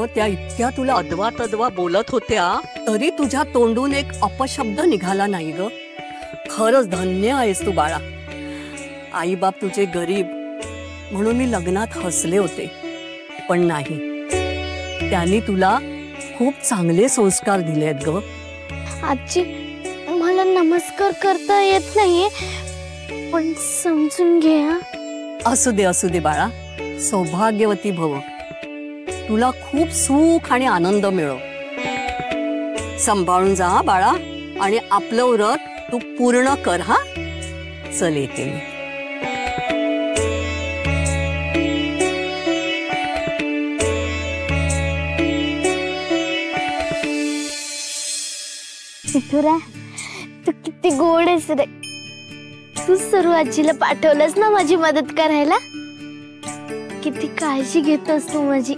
अगं त्या इतक्या तुला अदवा तदवा बोलत होत्या तरी तुझ्या तोंडून एक अपशब्द निघाला नाही ग. खरंच धन्य आहेस तू बाळा. आई बाप तुझे गरीब म्हणून मी लग्नात हसले होते, पण नाही, त्यांनी तुला खूप चांगले संस्कार दिलेत ग. आजी मला नमस्कार करता येत नाहीये, पण समजून घे. असू दे बाळा, सौभाग्यवती भव. तुला खूप सुख आणि आनंद मिळो. सांभाळून जा बाळा आणि आपलं व्रत तू पूर्ण कर. हा चल येते मी. मिठुरा तू किती गोड आहेस रे. तू सर्व आजीला पाठवलंस ना माझी मदत करायला. किती काळजी घेतोस तू माझी.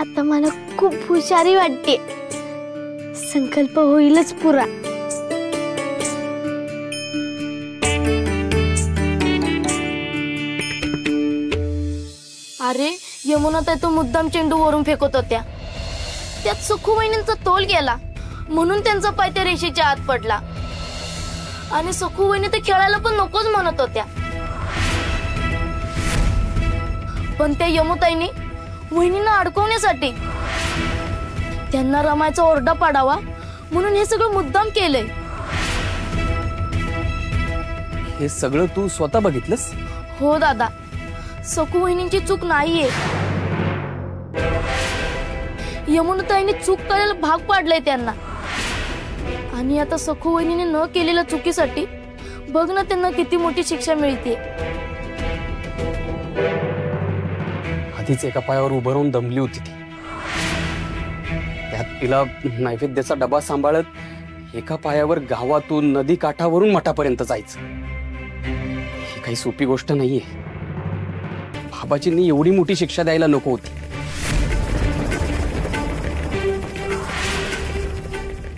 आता मला खूप हुशारी वाटते. संकल्प होईलच पुरा. अरे यमुना ताई तो मुद्दाम चेंडू वरून फेकत होत्या. त्यात सुखू वहिनींचा तोल गेला म्हणून त्यांचा पाय त्या रेषेच्या आत पडला. आणि सुखू वहिनी ते खेळायला पण नकोच म्हणत होत्या. पण त्या यमुताईने वहिनींना अडकवण्यासाठी त्यांना रमायचा ओरडा पाडावा म्हणून हे सगळं मुद्दाम केलंय. हे सगळं तू स्वतः बघितलंस? हो दादा, सखू वहिनींची चूक नाहीये. यमुनाताईने चूक करायला भाग पाडलंय त्यांना. आणि आता सखू वहिनीने न केलेल्या चुकीसाठी बघ ना त्यांना किती मोठी शिक्षा मिळते. आधीच एका पायावर उभं राहून दमली होती ती. त्यात तिला नैवेद्याचा डबा सांभाळत एका पायावर गावातून नदी काठावरून मठापर्यंत जायचं. ही काही सोपी गोष्ट नाहीये. बाबाजींनी एवढी मोठी शिक्षा द्यायला नको होती.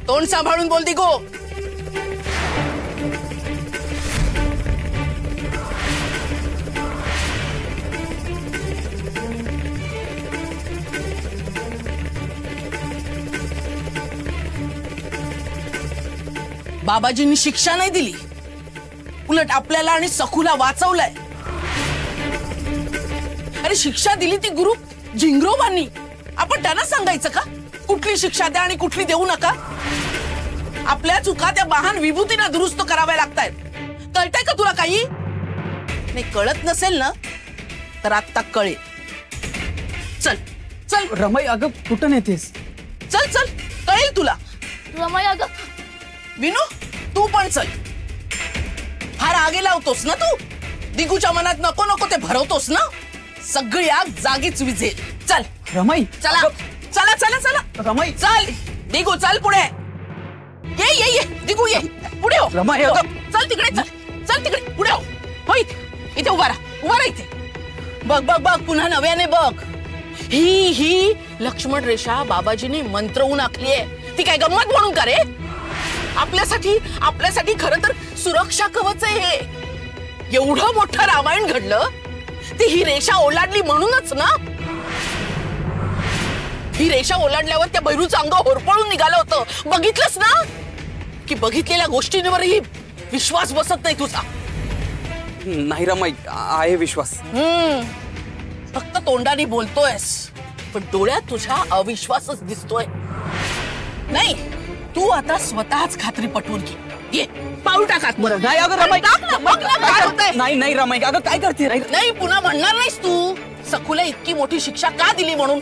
तोंड सांभाळून बोलती गो. बाबाजींनी शिक्षा नाही दिली, उलट आपल्याला आणि सखूला वाचवलंय. अरे शिक्षा दिली ती गुरु झिंगरोबांनी. आपण त्यांना सांगायचं का कुठली शिक्षा द्या आणि कुठली देऊ नका? आपल्या चुका त्या महान विभूतींना दुरुस्त कराव्या लागतायत. कळतंय का तुला काही? नाही कळत नसेल ना तर आता कळेल. चल चल रमाई, अगं कुठं नेतेस? चल चल कळेल तुला. रमाई अगं. विनू तू पण चल. फार आगे लावतोस ना तू. दिगूच्या मनात नको नको ते भरवतोस ना. सगळी आग जागीच विझेल. चल रमाई, चला चला चला चला. रमाई चल दिगू चल पुढे. ये ये ये दिगू ये पुढे हो. रमाई चल तिकडे चल. चल तिकडे पुढे हो. हो इथे उभा राहा इथे. बघ बघ बघ पुन्हा नव्याने बघ. ही लक्ष्मण रेषा बाबाजींनी मंत्रवून आखली आहे. ती काय गंमत म्हणून का रे? आपल्यासाठी खरं तर सुरक्षा कवच आहे हे. एवढं मोठं रामायण घडलं ती ही रेषा ओलांडली म्हणूनच ना. ही रेषा ओलांडल्यावर त्या भैरूचं अंग होरपळून निघालं होतं. बघितलंस ना? की बघितलेल्या गोष्टींवरही विश्वास बसत नाही तुझा? नाही रमाई, आहे विश्वास. फक्त तोंडाने बोलतोयस पण डोळ्यात तुझ्या अविश्वासच दिसतोय. नाही तू आता स्वतःच खात्री पटवून घे. ये पाऊल टाकात. नाही अगं रमाई, नाही रमाई, अगं काय करते? नाही पुन्हा म्हणणार नाहीस तू सखूला इतकी मोठी शिक्षा का दिली म्हणून.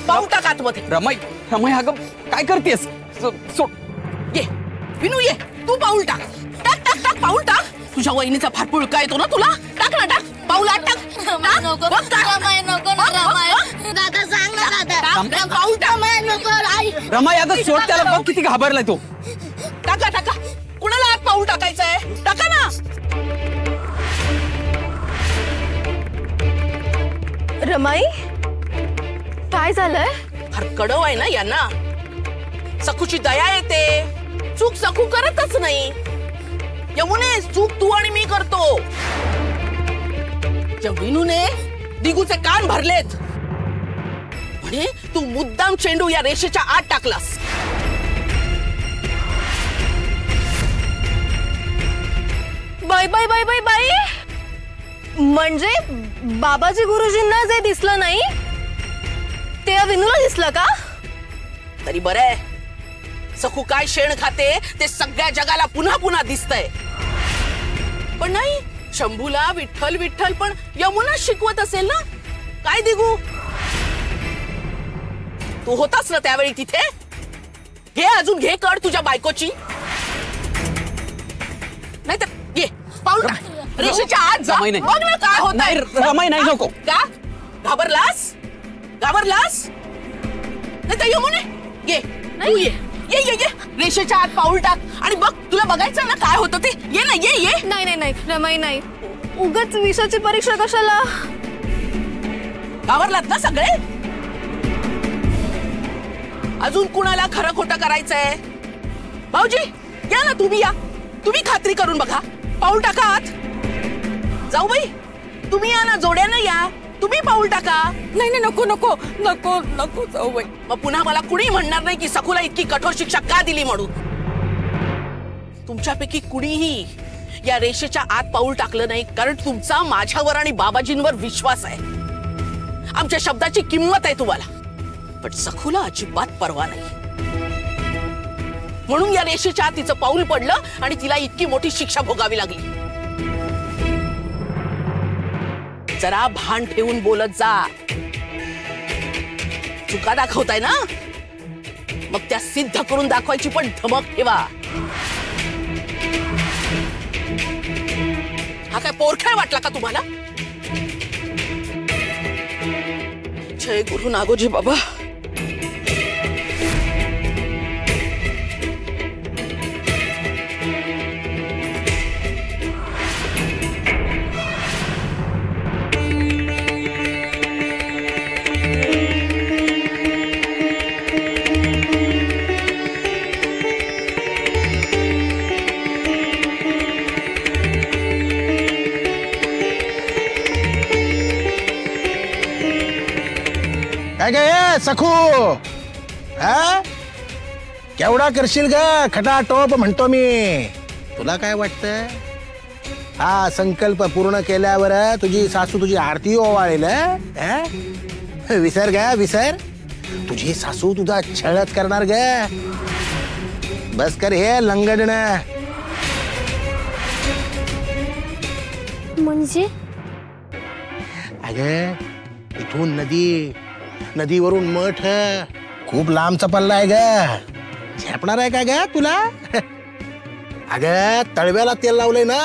पाऊल टाक आतमध्ये. रमाई अगं काय करतेस? ये विनू ये तू पाऊल टाक. टाक टाक टाक पाऊल टाक. तुझ्या वहिनीचा फार पुळका येतो ना तुला. टाक ना टाक पाऊल आत टाक. नको दादा सांग ना दादा. पाऊल टाक. रमाई अगं सोड त्याला. बघ किती घाबरलाय तो. टाका टाका. कुणाला आत पाऊल टाकायचंय? टाका ना. रमाई काय झालंय? फार कडव आहे ना यांना. सखूची दया येते. चूक सखू करतच नाही. यमुने चूक तू आणि मी करतो. विनूने दिगूचे कान भरलेत. म्हणे तू मुद्दाम चेंडू या रेषेच्या आत टाकलास. बाई बाई बाई बाई बाई, म्हणजे बाबाजी गुरुजींना जे दिसलं नाही ते विनूला दिसलं का? तरी बरं आहे, सखू काय शेण खाते ते सगळ्या जगाला पुन्हा पुन्हा दिसतंय. पण नाही, शंभूला विठ्ठल विठ्ठल पण यमुना शिकवत असेल ना. काय दिगू, तू होतास ना त्यावेळी तिथे? घे अजून घे कड तुझ्या बायकोची. नाही तर ये पाऊल टाक रेषेच्या आत जा. रमाई नाही. बघ ना काय होत नाही, रमाई नाही, नको. का घाबरलास? घाबरलास नाही तर यमुने ये, तू ये ये ये ये रेषेच्या आत पाऊल टाक आणि बघ, तुला बघायचं ना काय होतं ते. ये ना, ये ये. नाही नाही नाही रमाई नाही, उगाच विषयाची परीक्षा कशाला. घाबरलात ना सगळे? अजून कुणाला खरं खोटं करायचंय? भाऊजी या ना, तुम्ही या, तुम्ही खात्री करून बघा. पाऊल टाका आत. जाऊ बाई तुम्ही या ना, जोड्यानं या, तुम्ही पाऊल टाका. नाही नाही, नको नको नको नको जाऊ बाई. मग पुन्हा मला कुणी म्हणणार नाही की सखूला इतकी कठोर शिक्षा का दिली म्हणून. तुमच्यापैकी कुणीही या रेषेच्या आत पाऊल टाकलं नाही कारण तुमचा माझ्यावर आणि बाबाजींवर विश्वास आहे. आमच्या शब्दाची किंमत आहे तुम्हाला. पण सखूला अजिबात पर्वा नाही, म्हणून या रेषेच्या आत तिचं पाऊल पडलं आणि तिला इतकी मोठी शिक्षा भोगावी लागली. जरा भान ठेवून बोलत जा. चुका दाखवताय ना, मग त्या सिद्ध करून दाखवायची पण धमक ठेवा. हा काय पोरखेळ वाटला का तुम्हाला? जय गुरु नागोजी बाबा. काय काय सखू, हा केवढा करशील ग खटाटोप म्हणतो मी. तुला काय वाटतं, हा संकल्प पूर्ण केल्यावर तुझी सासू तुझी आरती ओवाळेल? विसर ग विसर, तुझी सासू तुझा छळच करणार ग. बस कर हे लंगडण. म्हणजे अगं इथून नदीवरून मठ खूप लांबचा पल्ला आहे ग. झेपणार आहे का ग तुला? अगं तळव्याला तेल लावलंय ना,